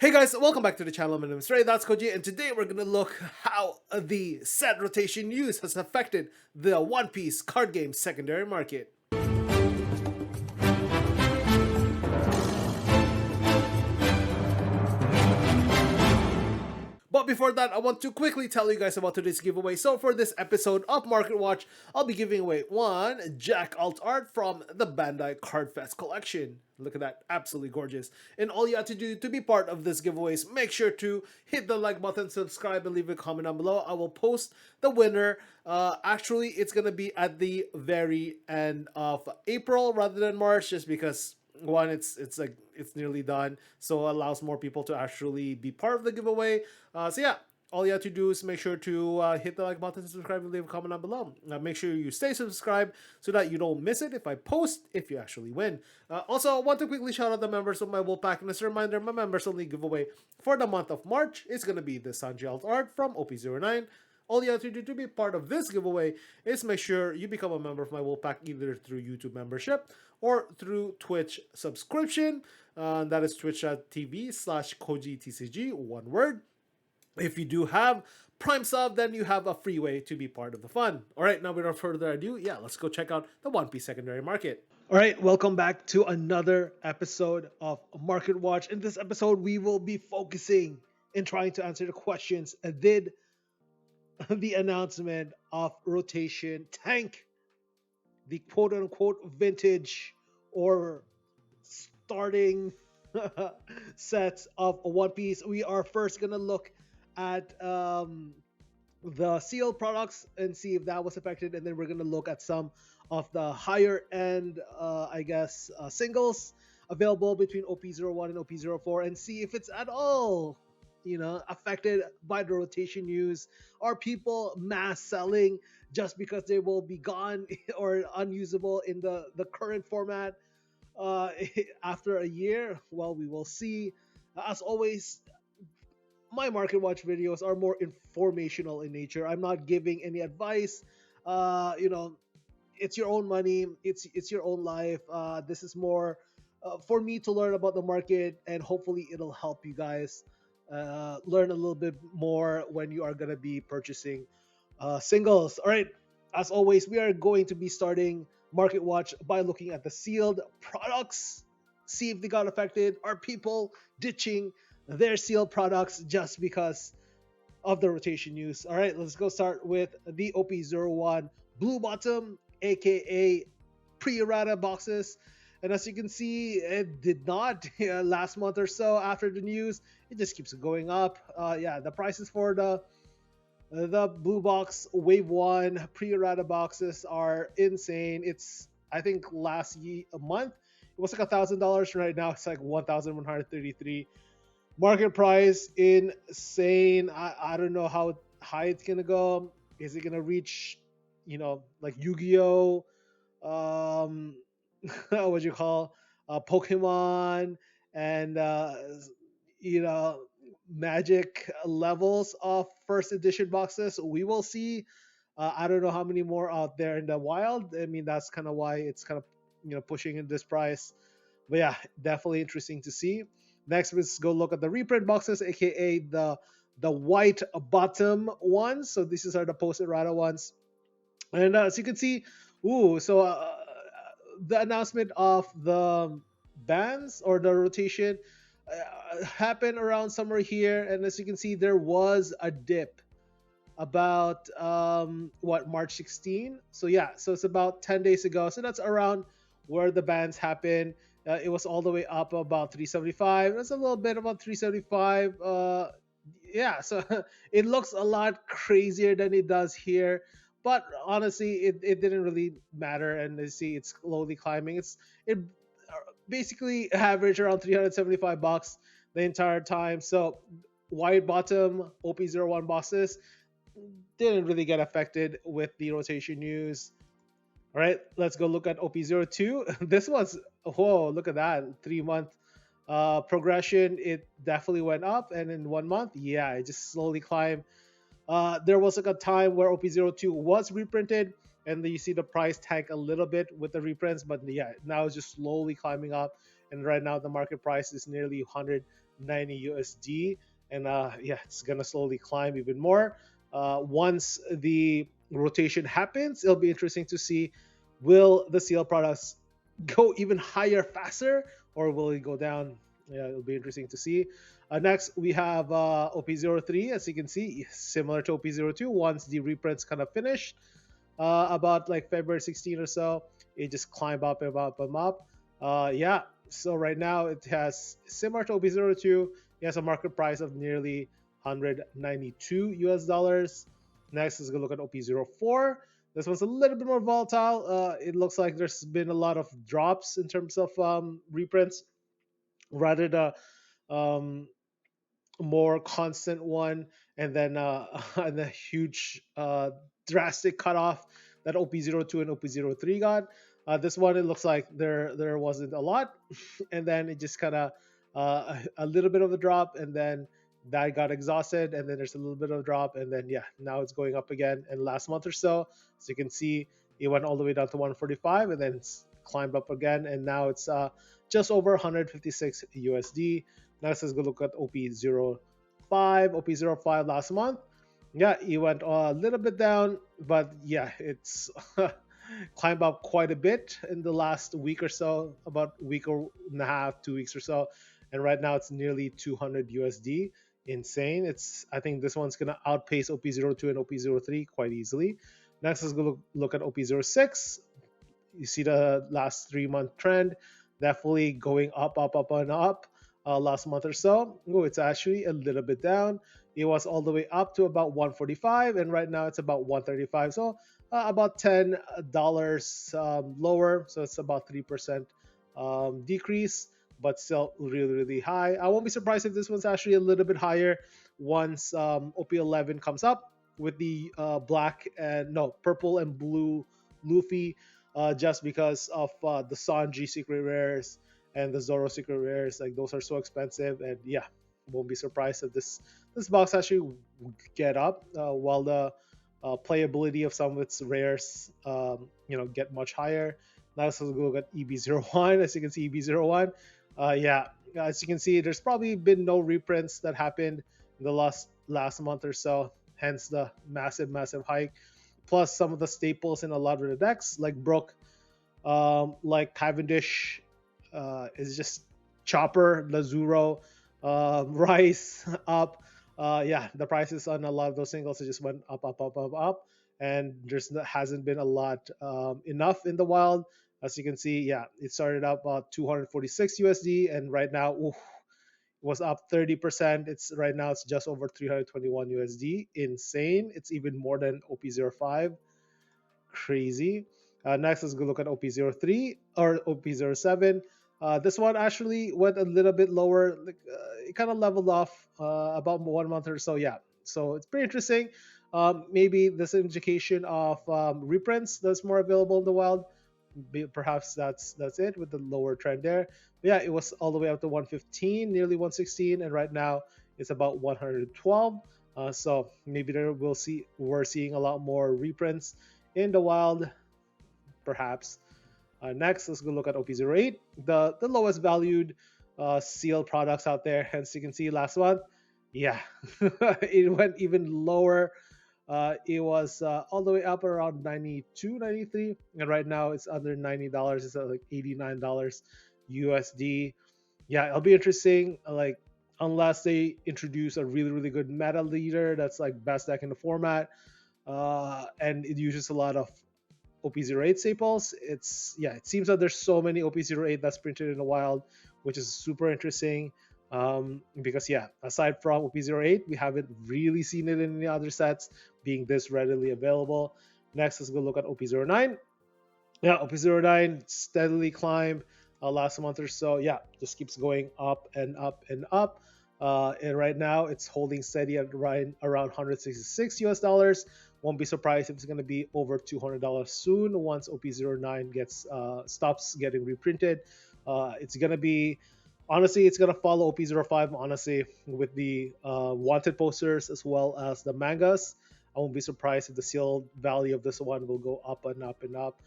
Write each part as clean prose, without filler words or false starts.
Hey guys, welcome back to the channel. My name is Ray, that's Koji, and today we're gonna look how the set rotation news has affected the One Piece card game secondary market. But before that, I want to quickly tell you guys about today's giveaway. So for this episode of Market Watch, I'll be giving away one Jack Alt art from the Bandai Card Fest collection. Look at that, absolutely gorgeous. And all you have to do to be part of this giveaway is make sure to hit the like button, subscribe, and leave a comment down below. I will post the winner. Actually, it's gonna be at the very end of April rather than March, just because one, it's nearly done, so it allows more people to actually be part of the giveaway. So yeah, all you have to do is make sure to hit the like button, subscribe, and leave a comment down below. Make sure you stay subscribed so that you don't miss it if I post, if you actually win. Also, I want to quickly shout out the members of my Wolfpack, and as a reminder, my members only giveaway for the month of March is going to be the Sanji Alt art from OP-09. All you have to do to be part of this giveaway is make sure you become a member of my Wolfpack either through YouTube membership or through Twitch subscription. That is twitch.tv/Koji-TCG, one word. If you do have Prime Sub, then you have a free way to be part of the fun. All right, now without further ado, let's go check out the One Piece secondary market. All right, welcome back to another episode of Market Watch. In this episode, we will be focusing and trying to answer the questions. Did the announcement of rotation tank the quote-unquote vintage or starting sets of One Piece? We are first gonna look at the sealed products and see if that was affected, and then we're gonna look at some of the higher end singles available between OP-01 and OP-04 and see if it's at all affected by the rotation news. Are people mass selling just because they will be gone or unusable in the current format after a year? Well, we will see. As always, my Market Watch videos are more informational in nature. I'm not giving any advice. It's your own money. It's your own life. This is more for me to learn about the market, and hopefully it'll help you guys learn a little bit more when you are going to be purchasing singles. All right, as always, we are going to be starting Market Watch by looking at the sealed products, see if they got affected. Are people ditching their sealed products just because of the rotation news? All right, let's go start with the OP-01 blue bottom, aka pre-errata boxes. And as you can see, it did not last month or so after the news. It just keeps going up. The prices for the blue box wave 1 pre-errata boxes are insane. It's, I think last month it was like $1,000. Right now it's like 1,133. Market price insane. I don't know how high it's gonna go. Is it gonna reach like Yu-Gi-Oh, what you call Pokemon and Magic levels of first edition boxes? We will see. I don't know how many more out there in the wild. I mean, that's kind of why it's kind of pushing in this price. But yeah, definitely interesting to see. Next, let's go look at the reprint boxes, aka the white bottom ones. So these are the post-errata ones. And as you can see, the announcement of the bans or the rotation happened around summer here, and as you can see, there was a dip about March 16. So it's about 10 days ago. So that's around where the bans happened. It was all the way up about 375. It's a little bit about 375. So it looks a lot crazier than it does here. But honestly, it didn't really matter, and you see it's slowly climbing. It basically averaged around 375 bucks the entire time. So white bottom OP-01 boxes didn't really get affected with the rotation news. All right, let's go look at OP-02. This was, whoa, look at that, 3-month progression. It definitely went up, and in 1 month, it just slowly climbed. There was like a time where OP-02 was reprinted, and then you see the price tank a little bit with the reprints, but now it's just slowly climbing up. And right now the market price is nearly 90 USD, and yeah, it's gonna slowly climb even more. Once the rotation happens, it'll be interesting to see will the CL products go even higher faster, or will it go down? Yeah, it'll be interesting to see. Next, we have OP-03. As you can see, similar to OP-02. Once the reprints kind of finished, about like February 16 or so, it just climbed up and up and up. Yeah, so right now it has, similar to OP-02, it has a market price of nearly 192 US dollars. Next is going to look at OP-04. This one's a little bit more volatile. It looks like there's been a lot of drops in terms of reprints, rather the um, more constant one, and then and a huge drastic cutoff that OP-02 and OP-03 got. This one, it looks like there wasn't a lot, and then it just kind of a little bit of a drop, and then that got exhausted, and then there's a little bit of a drop, and then yeah, now it's going up again. And last month or so, you can see, it went all the way down to 145, and then it's climbed up again, and now it's just over 156 USD. Next, let's go look at OP-05. OP-05 last month, yeah, it went a little bit down, but yeah, it's climbed up quite a bit in the last week or so, about a week or and a half, 2 weeks or so, and right now it's nearly 200 USD. Insane. It's, I think this one's gonna outpace OP-02 and OP-03 quite easily. Next, let's go look at OP-06. You see the last 3 month trend, definitely going up, up, up, and up. Last month or so, oh, it's actually a little bit down. It was all the way up to about 145, and right now it's about 135. So about $10 lower. So it's about 3% decrease, but still really, really high. I won't be surprised if this one's actually a little bit higher once OP-11 comes up with the black and no purple and blue Luffy, just because of the Sanji secret rares and the Zoro secret rares. Like, those are so expensive, and yeah, won't be surprised if this box actually would get up, while the playability of some of its rares, get much higher. Now let's look at EB01. As you can see, EB01, yeah, as you can see, there's probably been no reprints that happened in the last month or so, hence the massive hike. Plus, some of the staples in a lot of the decks, like Brook, like Cavendish, is just Chopper, Lazuro, Rice up. Yeah, the prices on a lot of those singles just went up, up, up, up, up, and there's hasn't been a lot enough in the wild. As you can see, yeah, it started out about 246 USD, and right now, oof, was up 30%. It's right now it's just over 321 USD. Insane. It's even more than OP-05. Crazy. Next, let's go look at OP-03 or OP-07. This one actually went a little bit lower. Like, it kind of leveled off about 1 month or so. Yeah, so it's pretty interesting. Maybe this indication of reprints that's more available in the wild. Perhaps that's it with the lower trend there. But yeah, it was all the way up to 115, nearly 116, and right now it's about 112. So maybe we're seeing a lot more reprints in the wild, perhaps. Next, let's go look at OP-08, the lowest valued sealed products out there. Hence, you can see last month, yeah, it went even lower. It was all the way up around 92, 93, and right now it's under $90. It's at like $89 USD. Yeah, it'll be interesting. Like, unless they introduce a really, really good meta leader that's like best deck in the format, and it uses a lot of OP-08 staples. It seems that there's so many OP-08 that's printed in the wild, which is super interesting. Because yeah, aside from OP-08, we haven't really seen it in any other sets being this readily available. Next, let's go look at OP-09. Yeah, OP-09 steadily climbed last month or so. Yeah, just keeps going up and up and up. And right now it's holding steady at around 166 US dollars. Won't be surprised if it's going to be over $200 soon once OP-09 stops getting reprinted. It's going to be, honestly, it's going to follow OP-05, honestly, with the wanted posters as well as the mangas. I won't be surprised if the seal value of this one will go up and up and up.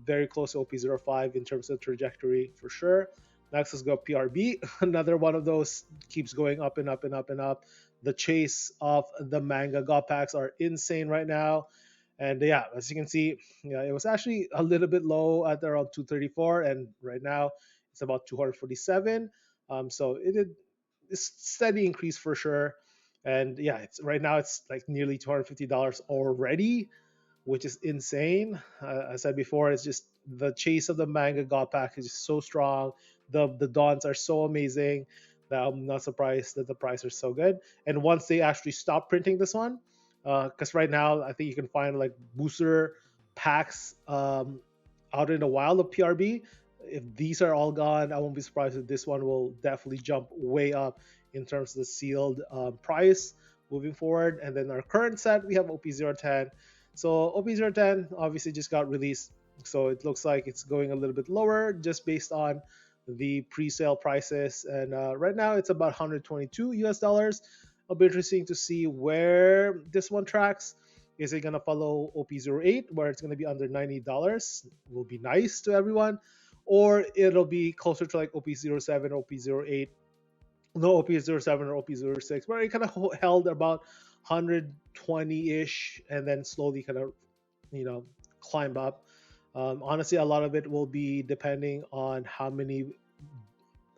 Very close to OP-05 in terms of trajectory for sure. Next, let's go PRB. Another one of those keeps going up and up and up and up. The chase of the manga god packs are insane right now. And yeah, as you can see, yeah, it was actually a little bit low at around 234, and right now it's about 247. So it did steady increase for sure. And yeah, it's right now it's like nearly $250 already, which is insane. I said before, it's just the chase of the manga god pack is just so strong. The dons are so amazing that I'm not surprised that the price are so good. And once they actually stop printing this one, because right now I think you can find like booster packs out in the wild of PRB. If these are all gone, I won't be surprised if this one will definitely jump way up in terms of the sealed price moving forward. And then our current set, we have OP-10. So OP-10 obviously just got released, so it looks like it's going a little bit lower just based on the pre-sale prices. And right now it's about 122 US dollars. It'll be interesting to see where this one tracks. Is it gonna follow OP-08 where it's gonna be under $90? Will be nice to everyone, or it'll be closer to like OP-07 or OP-08, no, OP-07 or OP-06, where it kind of held about 120-ish and then slowly kind of, you know, climb up. Honestly, a lot of it will be depending on how many,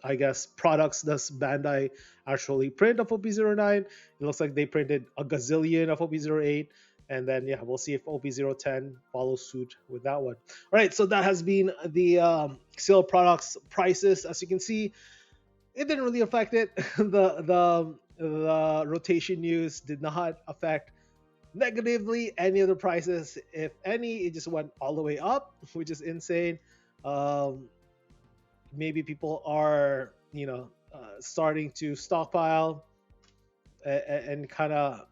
I guess, products does Bandai actually print of OP-09. It looks like they printed a gazillion of OP-08. And then, yeah, we'll see if OP-010 follows suit with that one. All right, so that has been the sale products prices. As you can see, it didn't really affect it. The rotation news did not affect negatively any of the prices. If any, it just went all the way up, which is insane. Um, Maybe people are, starting to stockpile and kind of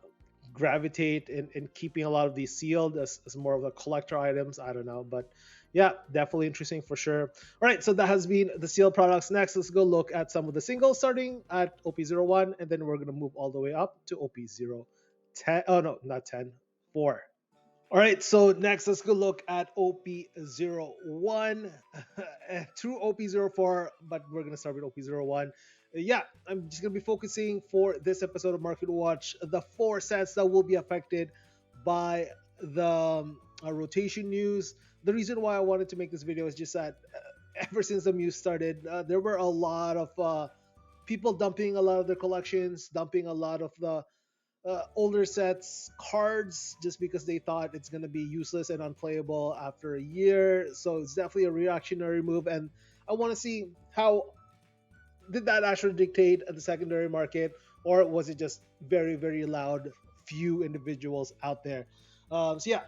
gravitate in keeping a lot of these sealed as more of the collector items. I don't know, but yeah, definitely interesting for sure. All right, so that has been the sealed products. Next, let's go look at some of the singles starting at OP-01, and then we're going to move all the way up to OP-010. Oh, no, not 10, 4. All right, so next let's go look at OP-01 through OP-04, but we're going to start with OP-01. Yeah, I'm just going to be focusing for this episode of Market Watch the 4 sets that will be affected by the rotation news. The reason why I wanted to make this video is just that ever since the news started, there were a lot of people dumping a lot of their collections, dumping a lot of the older sets cards just because they thought it's going to be useless and unplayable after a year. So it's definitely a reactionary move, and I want to see how did that actually dictate the secondary market, or was it just very very loud few individuals out there. So yeah,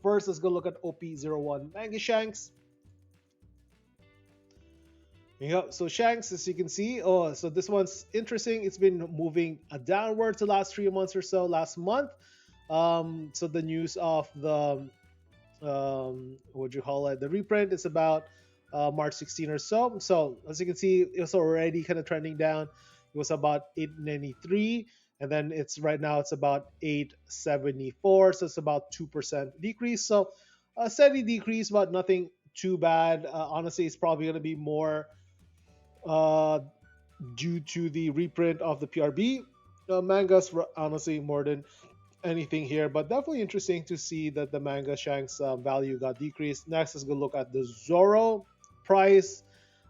first let's go look at OP-01 Manga Shanks. Yeah, so Shanks, as you can see, so this one's interesting. It's been moving downwards the last 3 months or so. Last month, so the news of the what you call it, the reprint is about March 16 or so. So as you can see, it was already kind of trending down. It was about 893, and then it's right now it's about 874. So it's about 2% decrease. So a steady decrease, but nothing too bad. Honestly, it's probably going to be more uh, due to the reprint of the PRB mangas, honestly, more than anything here. But definitely interesting to see that the manga Shanks value got decreased. Next, let's go look at the Zoro price.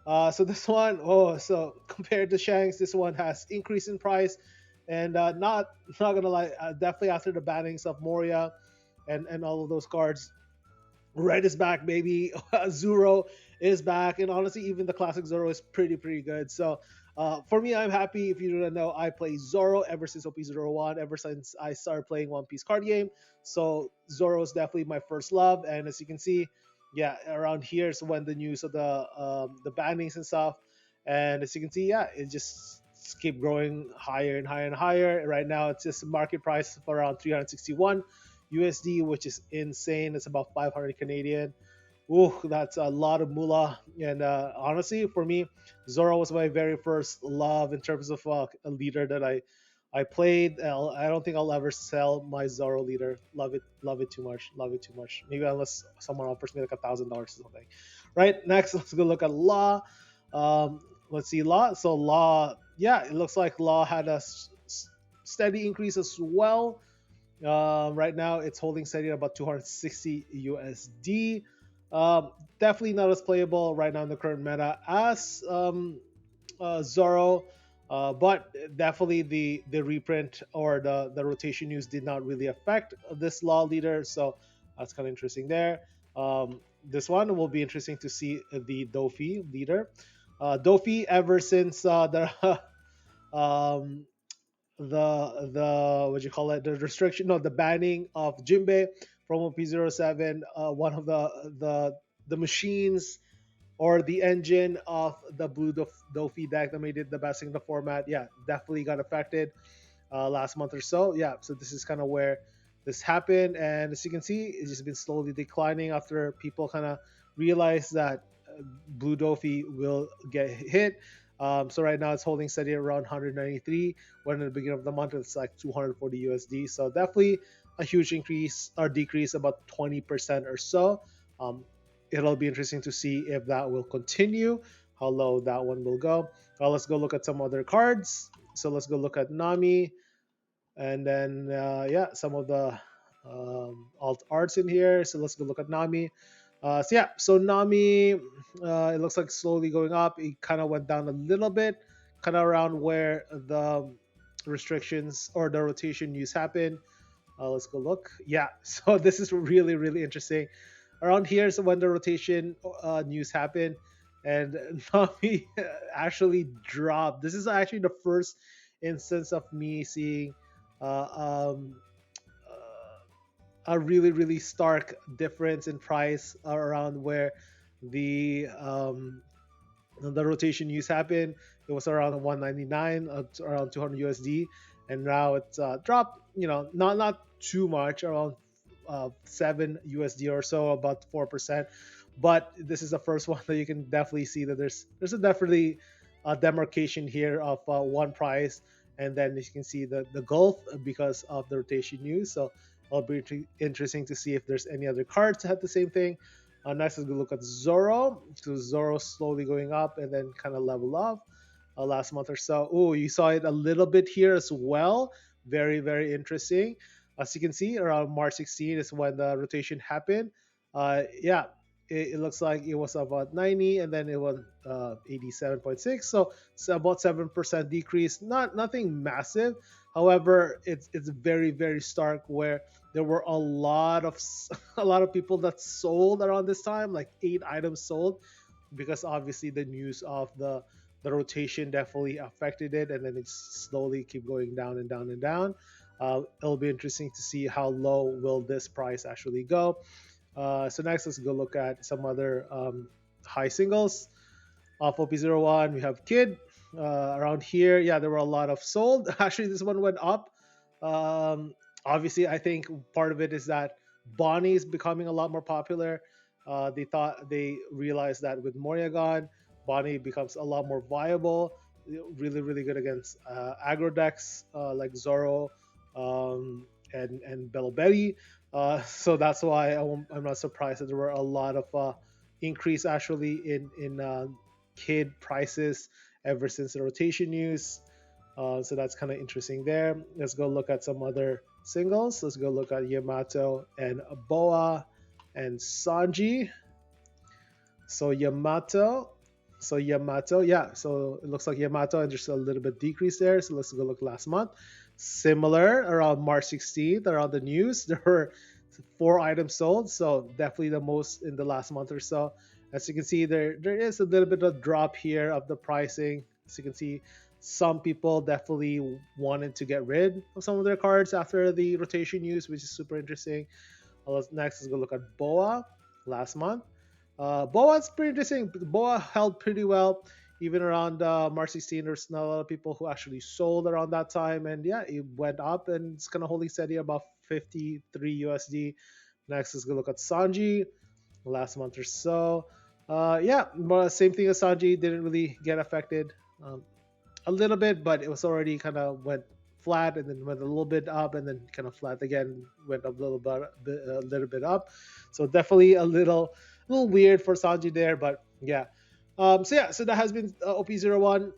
So this one, so compared to Shanks, this one has increased in price, and not gonna lie, definitely after the bannings of Moria and all of those cards, Red is back, baby. Zoro is back, and honestly, even the classic Zoro is pretty good. So, for me, I'm happy. If you don't know, I play Zoro ever since OP-01, ever since I started playing One Piece card game. So Zoro is definitely my first love, and as you can see, yeah, around here is when the news of the bannings and stuff, and as you can see, yeah, it just keep growing higher and higher and higher. Right now, it's just market price of around 361 USD, which is insane. It's about 500 Canadian. Ooh, that's a lot of moolah. And honestly, for me, Zoro was my very first love in terms of a leader that I played. I don't think I'll ever sell my Zoro leader. Love it too much. Love it too much. Maybe unless someone offers me like $1,000 or something. Right. Next, let's go look at Law. let's see, Law. So Law, yeah, it looks like Law had a steady increase as well. Right now, it's holding steady at about 260 USD. Definitely not as playable right now in the current meta as Zoro, but definitely the reprint or the rotation news did not really affect this Law leader, so that's kind of interesting there. This one will be interesting to see the Dofi leader. Dofi, ever since um, the what you call it, the restriction, no, the banning of Jinbei from OP-07, one of the machines or the engine of the blue Dofi deck that made it the best in the format, yeah, definitely got affected last month or so. Yeah, so this is kind of where this happened, and as you can see, it's just been slowly declining after people kind of realize that Blue Dofi will get hit. So right now it's holding steady around 193. When at the beginning of the month it's like 240 USD. So definitely a huge increase or decrease, about 20% or so. Um, it'll be interesting to see if that will continue, how low that one will go. Let's go look at some other cards. So let's go look at Nami, and then yeah, some of the alt arts in here. So let's go look at Nami. So yeah, so Nami, it looks like slowly going up. It kind of went down a little bit, kind of around where the restrictions or the rotation news happened. Let's go look. Yeah, so this is really really interesting. Around here is when the rotation news happened, and Nami actually dropped. This is actually the first instance of me seeing uh, um, a really really stark difference in price around where the rotation use happened. It was around 199, around 200 USD, and now it's dropped. Not too much, around 7 USD or so, about 4%. But this is the first one that you can definitely see that there's a definitely a demarcation here of one price, and then you can see the gulf because of the rotation news. So it'll be interesting to see if there's any other cards that have the same thing. Next, let's look at Zoro. So Zoro slowly going up and then kind of level off last month or so. Oh, you saw it a little bit here as well. Very, very interesting. As you can see, around March 16 is when the rotation happened. Yeah, it looks like it was about 90 and then it was 87.6. So it's about 7% decrease. Nothing massive. However, it's very, very stark where there were a lot of a lot of people that sold around this time, like 8 items sold, because obviously the news of the rotation definitely affected it, and then it slowly keep going down and down and down. It'll be interesting to see how low will this price actually go. So next, let's go look at some other high singles. Off OP-01, we have Kid. Around here, yeah, there were a lot of sold. Actually, this one went up. Obviously, I think part of it is that Bonnie is becoming a lot more popular. They realized that with Moria gone, Bonnie becomes a lot more viable. Really, really good against aggro decks like Zoro and Belobelli. So that's why I'm not surprised that there were a lot of increase actually in Kid prices ever since the rotation news. So that's kind of interesting there. Let's go look at some other singles. Let's go look at Yamato and Boa and Sanji. So Yamato, yeah. So it looks like Yamato and just a little bit decrease there. So let's go look last month. Similar around March 16th, around the news, there were 4 items sold. So definitely the most in the last month or so. As you can see, there is a little bit of drop here of the pricing. As you can see, some people definitely wanted to get rid of some of their cards after the rotation news, which is super interesting. Next, let's go look at Boa last month. Boa's pretty interesting. Boa held pretty well even around March 16. There's not a lot of people who actually sold around that time, and yeah, it went up and it's kind of holding steady about 53 USD. Next, let's go look at Sanji last month or so. Yeah, but same thing as Sanji, didn't really get affected a little bit, but it was already kind of went flat and then went a little bit up and then kind of flat again, went up a little bit up. So definitely a little weird for Sanji there, but yeah. So yeah, so that has been OP-01.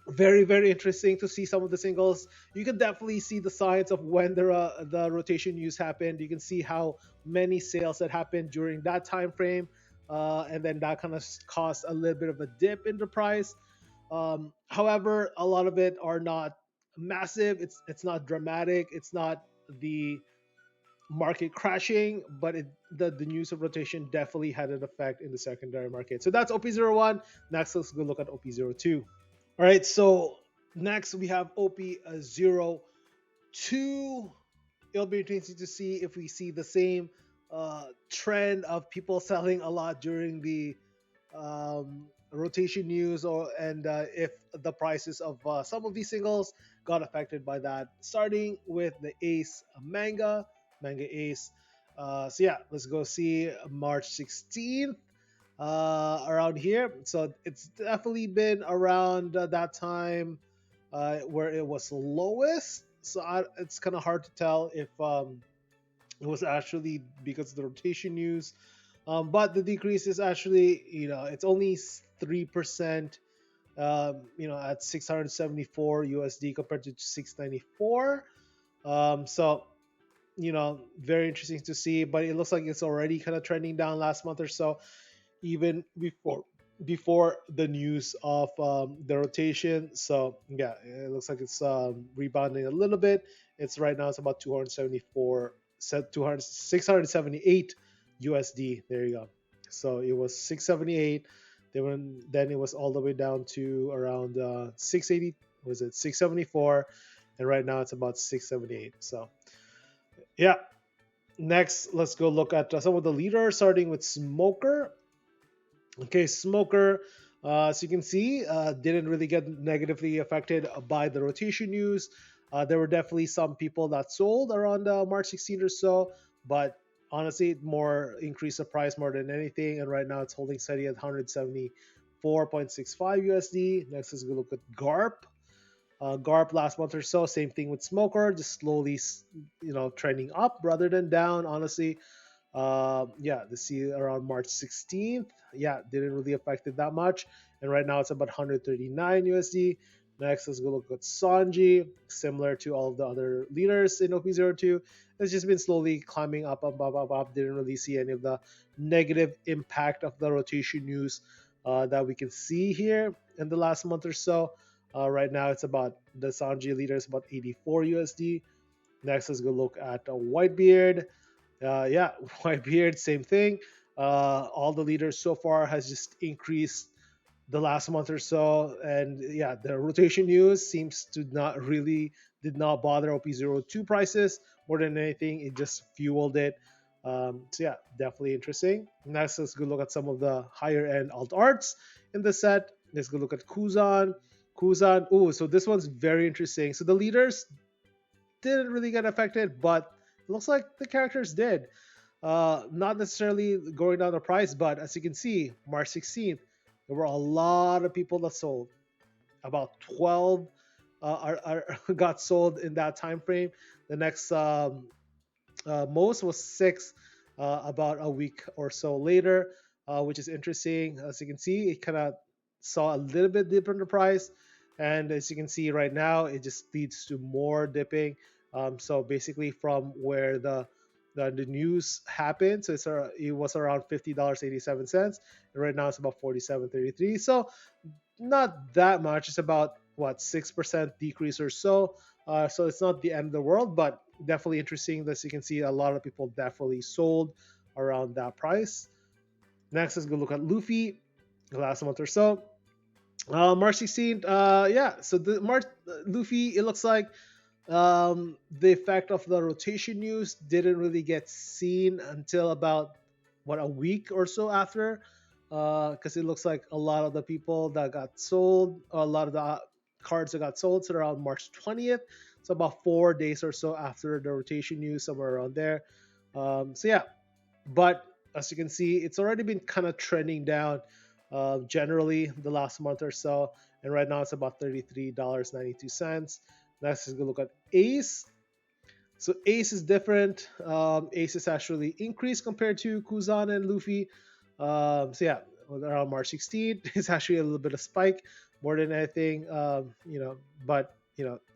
Very very interesting to see some of the singles. You can definitely see the signs of when the rotation news happened. You can see how many sales that happened during that time frame, and then that kind of caused a little bit of a dip in the price. However, a lot of it are not massive. It's not dramatic. It's not the market crashing, but the news of rotation definitely had an effect in the secondary market. So that's OP-01. Next, let's go look at OP-02. All right, so next we have OP-02. It'll be interesting to see if we see the same trend of people selling a lot during the rotation news, or and if the prices of some of these singles got affected by that. Starting with the Ace manga Ace. So yeah, let's go see March 16th around here. So it's definitely been around that time where it was lowest. So it's kind of hard to tell if it was actually because of the rotation news. But the decrease is actually, it's only 3%, at 674 USD compared to 694. So, very interesting to see, but it looks like it's already kind of trending down last month or so, even before the news of the rotation. So yeah, it looks like it's rebounding a little bit. It's right now it's about 274 set 200 678 USD. There you go. So it was 678. Then it was all the way down to around 680. Was it 674? And right now it's about 678. So yeah. Next, let's go look at some of the leaders, starting with Smoker. Okay, Smoker, as you can see, didn't really get negatively affected by the rotation news. There were definitely some people that sold around March 16th or so, but honestly, more increased the price more than anything. And right now, it's holding steady at 174.65 USD. Next, let's go look at GARP. GARP last month or so, same thing with Smoker, just slowly, trending up rather than down. Honestly, yeah, the see around March 16th. Yeah, didn't really affect it that much. And right now it's about 139 USD. Next, let's go look at Sanji. Similar to all of the other leaders in OP-02, it's just been slowly climbing up, up, up, up, up. Didn't really see any of the negative impact of the rotation news that we can see here in the last month or so. Right now, it's about the Sanji leader is about 84 USD. Next, let's go look at Whitebeard. Yeah, Whitebeard, same thing. All the leaders so far has just increased the last month or so, and yeah, the rotation news seems to not really did not bother OP-02 prices more than anything. It just fueled it. So yeah, definitely interesting. Next, let's go look at some of the higher end alt arts in the set. Let's go look at Kuzan. Kuzan. Oh, so this one's very interesting. So the leaders didn't really get affected, but it looks like the characters did. Not necessarily going down the price, but as you can see, March 16th, there were a lot of people that sold. About 12 got sold in that time frame. The next most was 6 about a week or so later, which is interesting. As you can see, it kind of saw a little bit dip in the price. And as you can see right now, it just leads to more dipping. So basically, from where the news happened, so it was around $50.87, and right now it's about 47.33. So not that much. It's about what 6% decrease or so. So it's not the end of the world, but definitely interesting. As you can see, a lot of people definitely sold around that price. Next, let's go look at Luffy. The last month or so, March 16th. Yeah, so the March Luffy. It looks like the effect of the rotation news didn't really get seen until about a week or so after, because it looks like a lot of the people that got sold, a lot of the cards that got sold, so around March 20th. So about 4 days or so after the rotation news, somewhere around there. So yeah, but as you can see, it's already been kind of trending down generally the last month or so, and right now it's about $33.92. Next is go look at Ace. So Ace is different. Ace is actually increased compared to Kuzan and Luffy. So yeah, around March 16th. It's actually a little bit of spike more than anything, but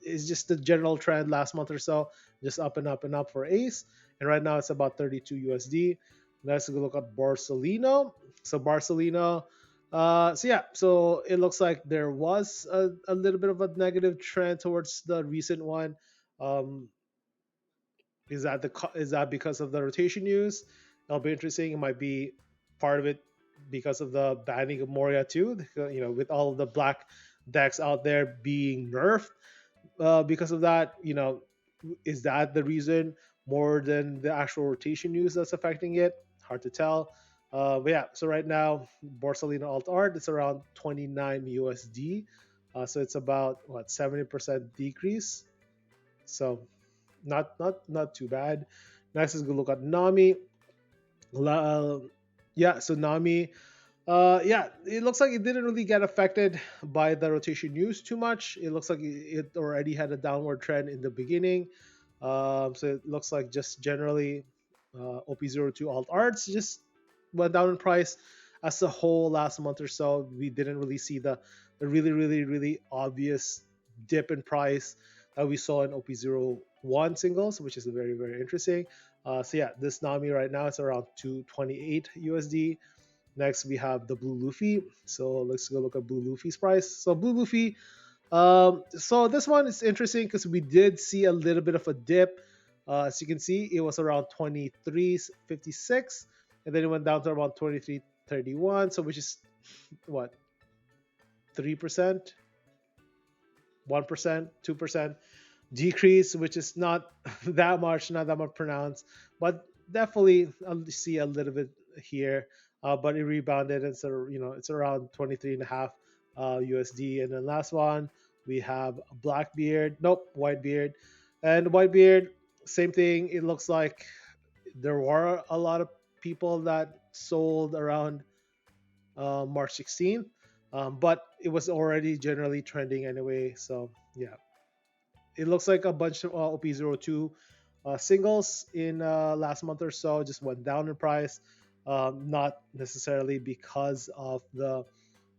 it's just the general trend last month or so, just up and up and up for Ace. And right now it's about 32 USD. Let's go look at Barcelona. So Barcelona, so it looks like there was a little bit of a negative trend towards the recent one. Um, is that because of the rotation news? It'll be interesting. It might be part of it because of the banning of Moria too. With all of the black decks out there being nerfed because of that. Is that the reason more than the actual rotation news that's affecting it? Hard to tell. But yeah, so right now, Borsalino Alt Art it's around 29 USD. So it's about what 70% decrease. So not too bad. Next is gonna look at Nami. Uh, yeah, so Nami, yeah, it looks like it didn't really get affected by the rotation news too much. It looks like it already had a downward trend in the beginning. So it looks like just generally OP-02 alt arts just went down in price as a whole last month or so. We didn't really see the really, really, really obvious dip in price that we saw in OP-01 singles, which is very, very interesting. So yeah, this Nami right now is around 228 USD. Next, we have the Blue Luffy. So let's go look at Blue Luffy's price. So Blue Luffy, so this one is interesting because we did see a little bit of a dip. As you can see, it was around 23.56, and then it went down to around 23.31. So which is what 3%, 1%, 2% decrease, which is not not that much pronounced, but definitely I'll see a little bit here. But it rebounded. It's around 23 and a half USD. And then last one we have Blackbeard, nope, Whitebeard, and Whitebeard, same thing. It looks like there were a lot of people that sold around March 16th, but it was already generally trending anyway. So yeah, it looks like a bunch of OP-02 singles in last month or so just went down in price. Not necessarily because of the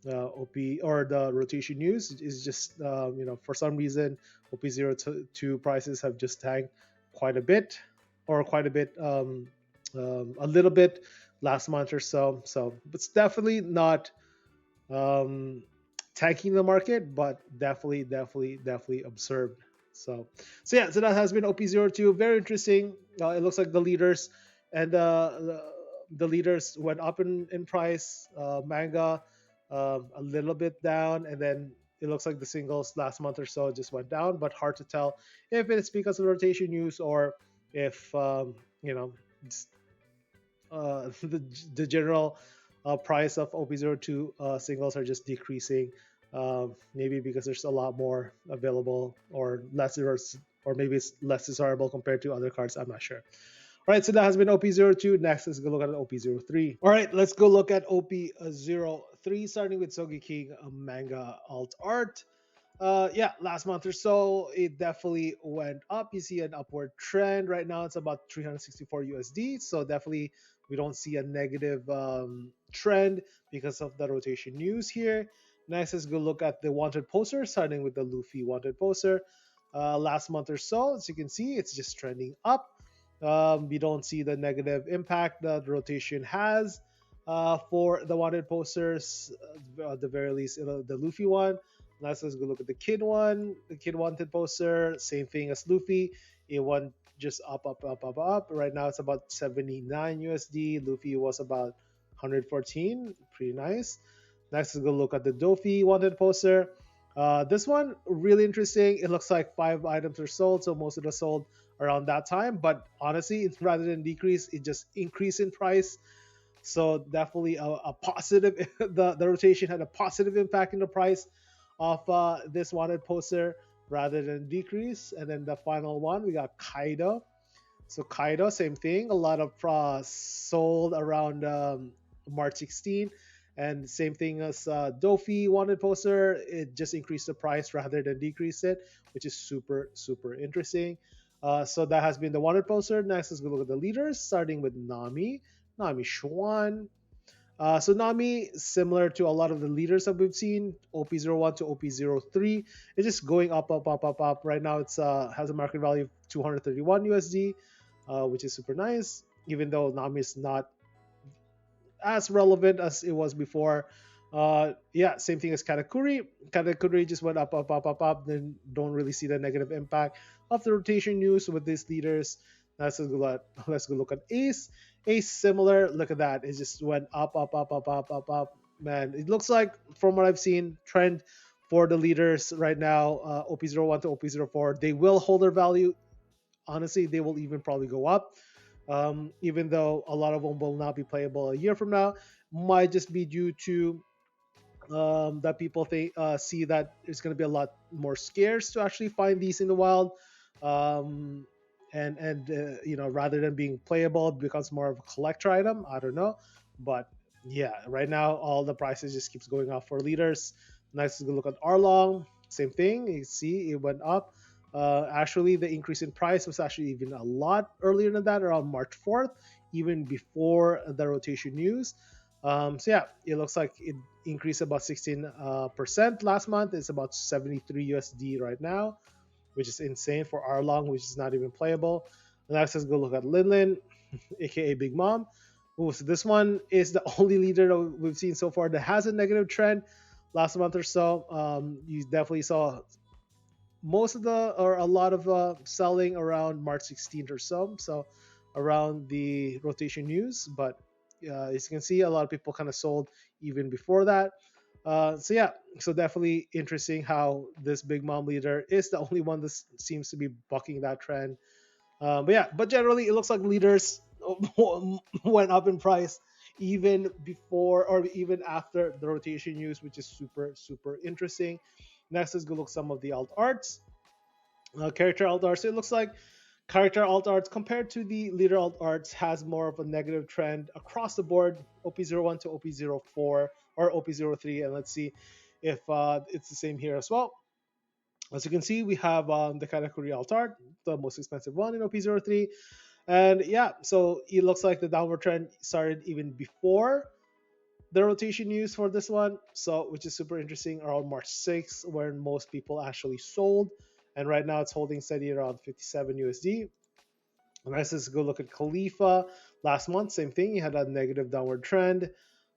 OP or the rotation news. It's just for some reason OP-02 prices have just tanked quite a bit, or quite a bit, a little bit last month or so. So it's definitely not um, tanking the market, but definitely observed. So yeah, so that has been OP-02. Very interesting. It looks like the leaders and the leaders went up in price. Manga a little bit down, and then it looks like the singles last month or so just went down. But hard to tell if it's because of rotation news or if the general price of OP-02 singles are just decreasing. Maybe because there's a lot more available, or or maybe it's less desirable compared to other cards. I'm not sure. All right, so that has been OP-02. Next, let's go look at OP-03. All right, let's go look at OP-03, starting with Sogi King manga alt art. Yeah, last month or so, it definitely went up. You see an upward trend. Right now, it's about 364 USD. So definitely, we don't see a negative trend because of the rotation news here. Next, let's go look at the wanted poster, starting with the Luffy wanted poster. Last month or so, as you can see, it's just trending up. We don't see the negative impact that the rotation has for the wanted posters, at the very least, the Luffy one. Let's go look at the kid one. The kid wanted poster, same thing as Luffy. It went just up, up, up, up, up. Right now it's about 79 USD. Luffy was about 114. Pretty nice. Next, let's go look at the Dofi wanted poster. This one really interesting. It looks like 5 items are sold, so most of them sold around that time. But honestly, rather than decrease, it just increased in price. So definitely a positive. The rotation had a positive impact in the price of this wanted poster rather than decrease. And then the final one, we got Kaido. So Kaido, same thing. A lot of sold around March 16, and same thing as Dofi wanted poster. It just increased the price rather than decrease it, which is super interesting. So that has been the wanted poster. Next, let's go look at the leaders, starting with Nami Schwan. So Nami, similar to a lot of the leaders that we've seen, OP-01 to OP-03, it's just going up, up, up, up, up. Right now, it's has a market value of 231 USD, which is super nice. Even though Nami is not as relevant as it was before. Yeah, same thing as Katakuri. Katakuri just went up, up, up, up, up. Then don't really see the negative impact of the rotation news with these leaders. Let's go look at Ace. Ace similar. Look at that. It just went up, up, up, up, up, up, up. Man, it looks like from what I've seen, trend for the leaders right now, OP-01 to OP-04, they will hold their value. Honestly, they will even probably go up. Even though a lot of them will not be playable a year from now, might just be due to that people think see that it's going to be a lot more scarce to actually find these in the wild, um, and you know, rather than being playable, it becomes more of a collector item. I don't know, but yeah, right now all the prices just keeps going up for leaders. Nice to look at Arlong, same thing. You see, it went up. Actually, the increase in price was actually even a lot earlier than that, around March 4th, even before the rotation news. So yeah, it looks like it increased about 16% last month. It's about 73 USD right now, which is insane for Arlong, which is not even playable. And let's just go look at Linlin, aka Big Mom. Ooh, so this one is the only leader that we've seen so far that has a negative trend last month or so. You definitely saw most of the or a lot of selling around March 16th or so. So around the rotation news, but as you can see, a lot of people kind of sold even before that. So yeah, so definitely interesting how this big mom leader is the only one that seems to be bucking that trend. But yeah, but generally it looks like leaders went up in price even before or even after the rotation news, which is super interesting. Next, let's go look some of the alt arts, character alt arts. So it looks like character alt arts compared to the leader alt arts has more of a negative trend across the board, OP-01 to OP-04 or OP-03, and let's see if it's the same here as well. As you can see, we have the Katakuri alt art, the most expensive one in OP-03. And yeah, so it looks like the downward trend started even before the rotation news for this one, so which is super interesting, around March 6th, where most people actually sold. And right now it's holding steady around 57 USD. And let's just go look at Khalifa last month. Same thing. You had a negative downward trend.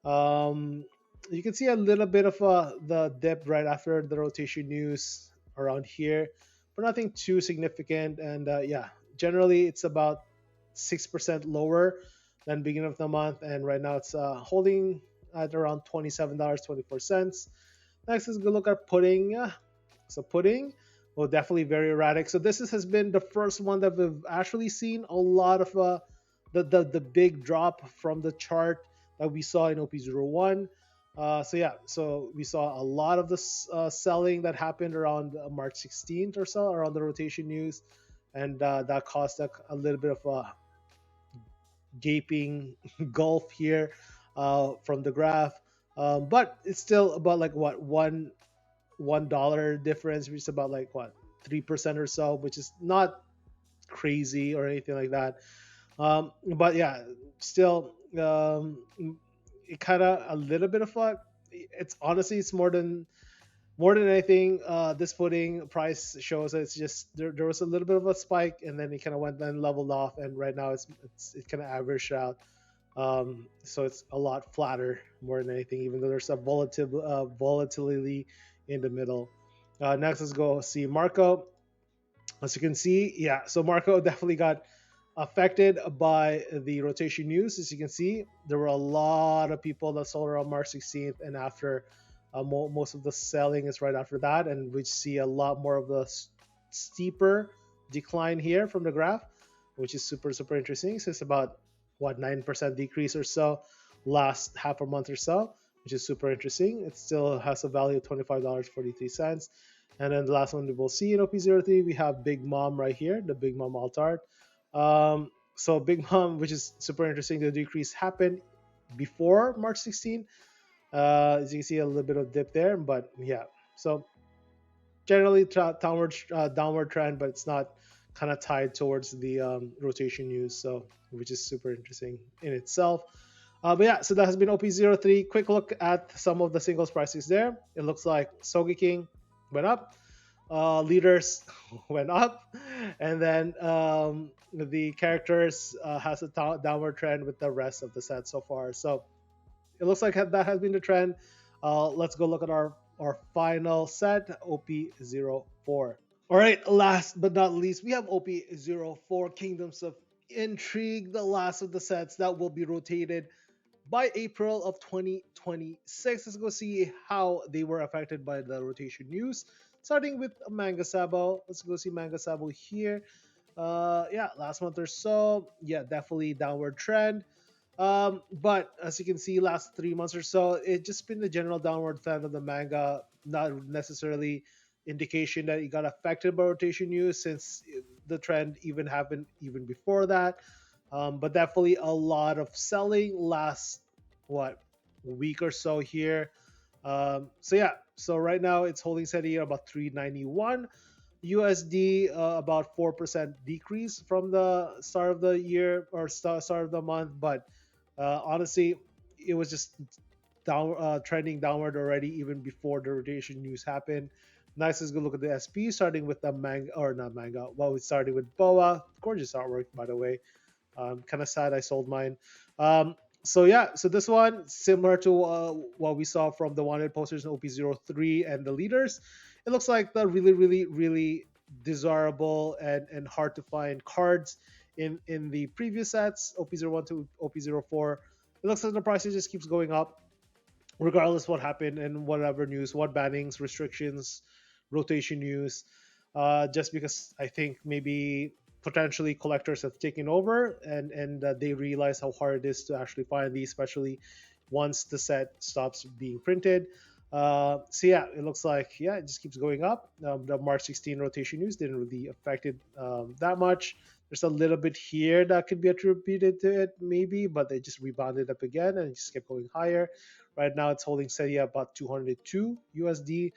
Um, you can see a little bit of the dip right after the rotation news around here, but nothing too significant. And yeah, generally it's about 6% lower than beginning of the month. And right now it's holding at around $27.24. Next is go look at pudding. So pudding, well, definitely very erratic. So has been the first one that we've actually seen a lot of the big drop from the chart that we saw in OP-01. So yeah, so we saw a lot of this selling that happened around March 16th or so, around the rotation news, and that caused a little bit of a gaping gulf here from the graph. But it's still about like what $1 difference, which is about like what 3% or so, which is not crazy or anything like that. But yeah, still, it kind of a little bit of a. It's honestly, it's more than anything. This footing price shows that it's just there was a little bit of a spike, and then it kind of went then leveled off, and right now it kind of averaged out. So it's a lot flatter more than anything, even though there's a volatility in the middle. Next, let's go see Marco. As you can see, yeah, so Marco definitely got affected by the rotation news. As you can see, there were a lot of people that sold around March 16th, and after most of the selling is right after that, and we see a lot more of the steeper decline here from the graph, which is super interesting. So it's about what 9% decrease or so last half a month or so, which is super interesting. It still has a value of $25.43. And then the last one we will see in OP-03, we have Big Mom right here, the Big Mom alt art. So Big Mom, which is super interesting, the decrease happened before March 16. As you can see, a little bit of dip there, but yeah. So generally downward trend, but it's not kind of tied towards the rotation news, so which is super interesting in itself. But yeah, so that has been OP-03. Quick look at some of the singles prices there. It looks like Sogi King went up, leaders went up, and then the characters has a downward trend with the rest of the set so far. So it looks like that has been the trend. Let's go look at our final set, OP-04. All right, last but not least, we have OP-04 Kingdoms of Intrigue, the last of the sets that will be rotated by April of 2026. Let's go see how they were affected by the rotation news. Starting with Manga Sabo. Let's go see Manga Sabo here. Yeah, last month or so. Yeah, definitely downward trend. But as you can see, last 3 months or so, it's just been the general downward trend of the manga, not necessarily indication that it got affected by rotation news since the trend even happened even before that. But definitely a lot of selling last what week or so here. So yeah, so right now it's holding steady at about 391 USD, about 4% decrease from the start of the year or start of the month. But honestly, it was just trending downward already even before the rotation news happened. Nice is good look at the SP, starting with the manga or not manga. Well, we started with Boa, gorgeous artwork by the way. Kind of sad I sold mine. Um, so yeah, so this one similar to what we saw from the wanted posters in OP-03 and the leaders. It looks like the really desirable and hard to find cards in the previous sets OP-01 to OP-04. It looks like the price just keeps going up regardless what happened and whatever news, what bannings, restrictions, rotation news. Just because I think maybe potentially collectors have taken over and they realize how hard it is to actually find these, especially once the set stops being printed. So yeah, it looks like yeah, it just keeps going up. The March 16 rotation news didn't really affect it that much. There's a little bit here that could be attributed to it, maybe, but they just rebounded up again and it just kept going higher. Right now, it's holding steady at about 202 USD.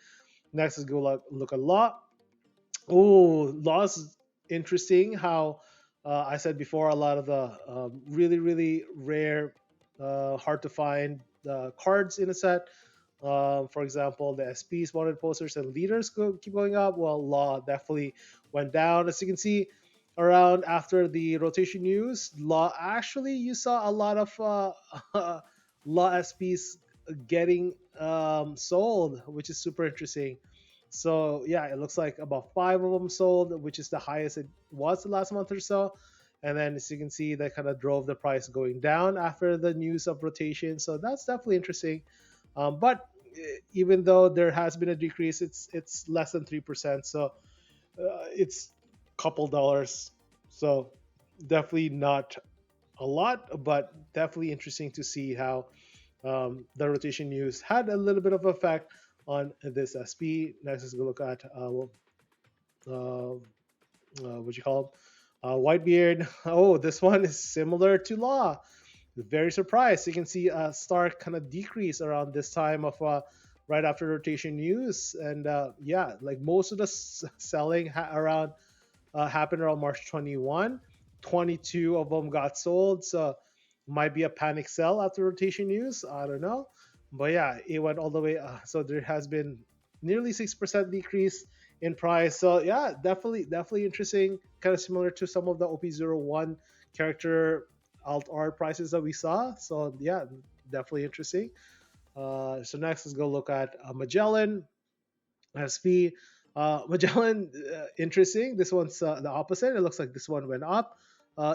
Next is go look at Law. Oh, Law is interesting. How I said before, a lot of the really rare, hard to find cards in a set. For example, the SPs, wanted posters, and leaders keep going up. Well, Law definitely went down. As you can see, around after the rotation news, Law actually you saw a lot of Law SPs getting sold, which is super interesting. So yeah, it looks like about five of them sold, which is the highest it was the last month or so. And then as you can see, that kind of drove the price going down after the news of rotation. So that's definitely interesting. But even though there has been a decrease, it's less than 3%. So it's a couple dollars. So definitely not a lot, but definitely interesting to see how the rotation news had a little bit of effect on this SP. Next is going to look at what you call Whitebeard. Oh, this one is similar to Law. Very surprised. You can see a stark kind of decrease around this time of right after rotation news, and yeah, like most of the selling around happened around March 21. 22 of them got sold, so might be a panic sell after rotation news. I don't know, but yeah, it went all the way. So there has been nearly 6% decrease in price. So yeah, definitely interesting. Kind of similar to some of the OP-01 character alt art prices that we saw. So yeah, definitely interesting. So next, let's go look at Magellan. SP. Magellan, interesting. This one's the opposite. It looks like this one went up.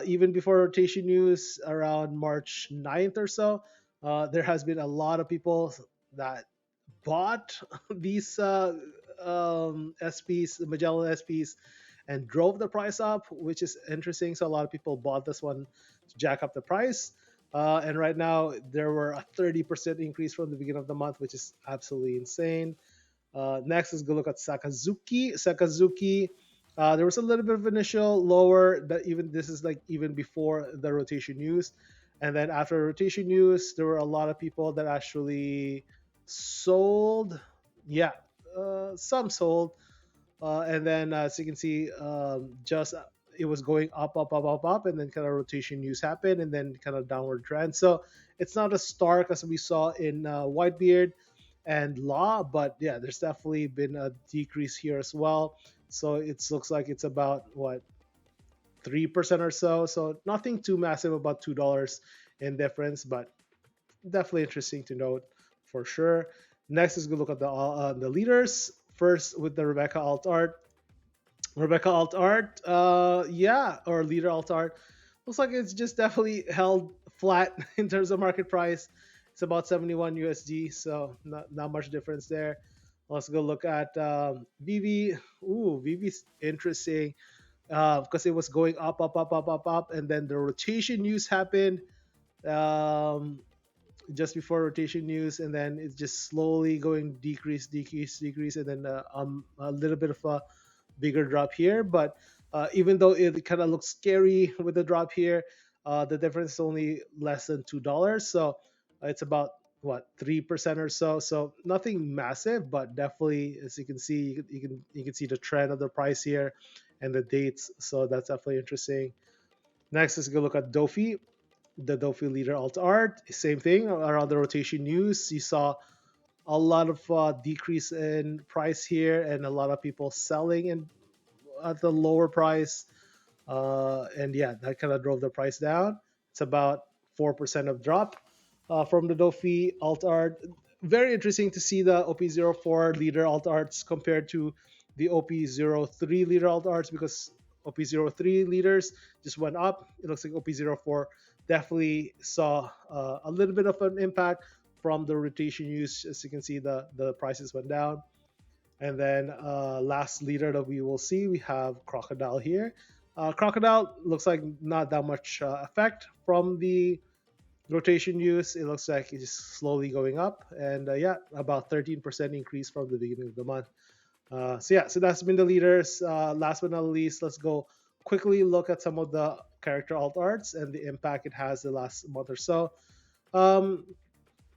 Even before rotation news around March 9th or so, there has been a lot of people that bought these SPs, the Magellan SPs, and drove the price up, which is interesting. So a lot of people bought this one to jack up the price. And right now, there were a 30% increase from the beginning of the month, which is absolutely insane. Next is go look at Sakazuki. Sakazuki, there was a little bit of initial lower that even this is like even before the rotation news, and then after rotation news, there were a lot of people that actually sold. Yeah, some sold, and then as you can see, just it was going up, up, up, up, up, and then kind of rotation news happened, and then kind of downward trend. So it's not as stark as we saw in Whitebeard and Law, but yeah, there's definitely been a decrease here as well. So it looks like it's about what 3% or so. So nothing too massive, about $2 in difference, but definitely interesting to note for sure. Next is going to look at the leaders. First with the Rebecca Alt Art. Rebecca Alt Art, yeah, or Leader Alt Art. Looks like it's just definitely held flat in terms of market price. It's about 71 USD, so not much difference there. Let's go look at VV. Ooh, VV's interesting because it was going up, up, up, up, up, up, and then the rotation news happened. Um, just before rotation news, and then it's just slowly going decrease, decrease, decrease, and then a little bit of a bigger drop here. But even though it kind of looks scary with the drop here, the difference is only less than $2. So it's about what 3% or so. So nothing massive, but definitely, as you can see, you can see the trend of the price here and the dates. So that's definitely interesting. Next, let's go look at Dofi, the Dofi leader alt art. Same thing around the rotation news. You saw a lot of decrease in price here, and a lot of people selling and at the lower price. And yeah, that kind of drove the price down. It's about 4% of drop from the Dofi alt art. Very interesting to see the OP-04 leader alt arts compared to the OP-03 leader alt arts, because OP-03 leaders just went up. It looks like OP-04 definitely saw a little bit of an impact from the rotation use. As you can see, the prices went down. And then last leader that we will see, we have Crocodile here. Crocodile looks like not that much effect from the rotation use. It looks like it's just slowly going up. And yeah, about 13% increase from the beginning of the month. So yeah, so that's been the leaders. Last but not least, let's go quickly look at some of the character alt arts and the impact it has the last month or so. Um,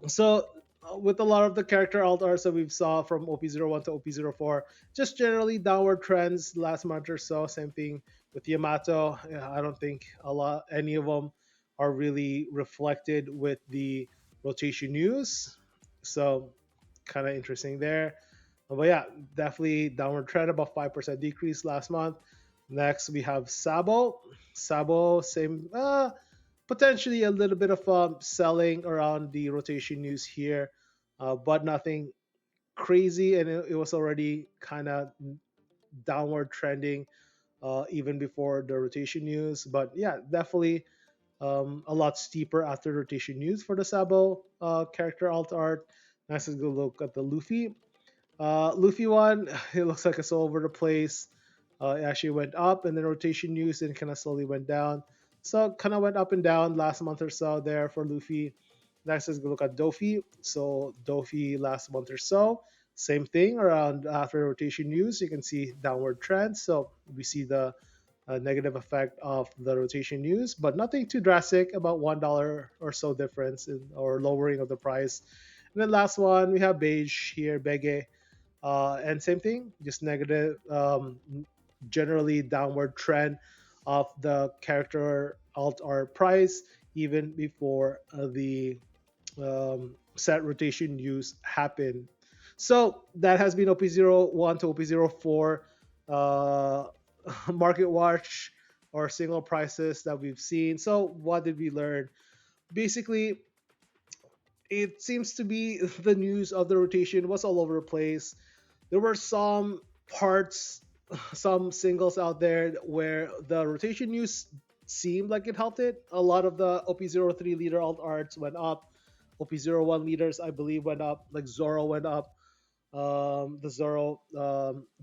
so with a lot of the character alt arts that we've saw from OP-01 to OP-04, just generally downward trends last month or so. Same thing with Yamato. Yeah, I don't think any of them are really reflected with the rotation news. So kind of interesting there. But yeah, definitely downward trend, about 5% decrease last month. Next, we have Sabo. Sabo, same, potentially a little bit of selling around the rotation news here, but nothing crazy. And it was already kind of downward trending even before the rotation news. But yeah, definitely a lot steeper after rotation news for the Sabo character alt art. Next, let's go look at the Luffy. Luffy one, it looks like it's all over the place. It actually went up, and then rotation news and kind of slowly went down. So kind of went up and down last month or so there for Luffy. Next, let's go look at Dofi. So Dofi last month or so, same thing around after rotation news. You can see downward trend. So we see the negative effect of the rotation news, but nothing too drastic. About $1 or so difference or lowering of the price. And then last one, we have Beige here, Bege. And same thing, just negative, generally downward trend of the character alt art price, even before the set rotation use happened. So that has been OP-01 to OP-04 market watch or signal prices that we've seen. So what did we learn? Basically, it seems to be the news of the rotation was all over the place. There were some parts, some singles out there where the rotation news seemed like it helped it. A lot of the OP-03 leader alt arts went up. OP-01 leaders, I believe, went up. Like Zoro went up. The Zoro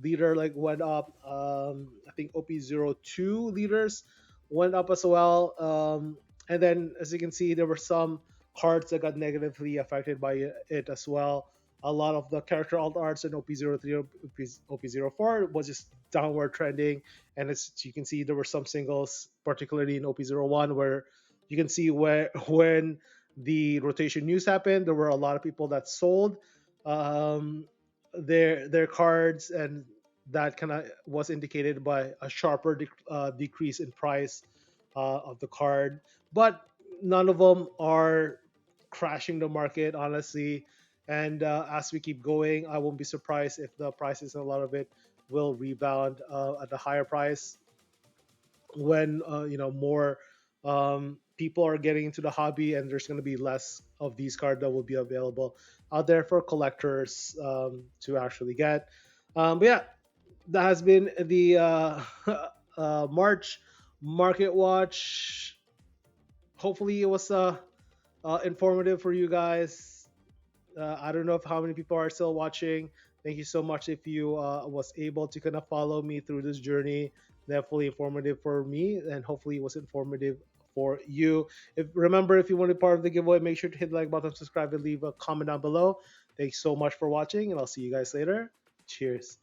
leader like went up. I think OP-02 leaders went up as well. And then, as you can see, there were some cards that got negatively affected by it as well. A lot of the character alt arts in OP-03, OP-04 was just downward trending, and as you can see, there were some singles, particularly in OP-01, where you can see where when the rotation news happened, there were a lot of people that sold um, their cards, and that kind of was indicated by a sharper decrease in price of the card. But none of them are crashing the market, honestly. And as we keep going, I won't be surprised if the prices in a lot of it will rebound at a higher price when more people are getting into the hobby, and there's going to be less of these cards that will be available out there for collectors to actually get. But yeah, that has been the March Market Watch. Hopefully, it was informative for you guys. I don't know if how many people are still watching. Thank you so much if you was able to kind of follow me through this journey. Definitely informative for me, and hopefully it was informative for you. If remember, if you want to be part of the giveaway, make sure to hit the like button, subscribe, and leave a comment down below. Thanks so much for watching, and I'll see you guys later. Cheers.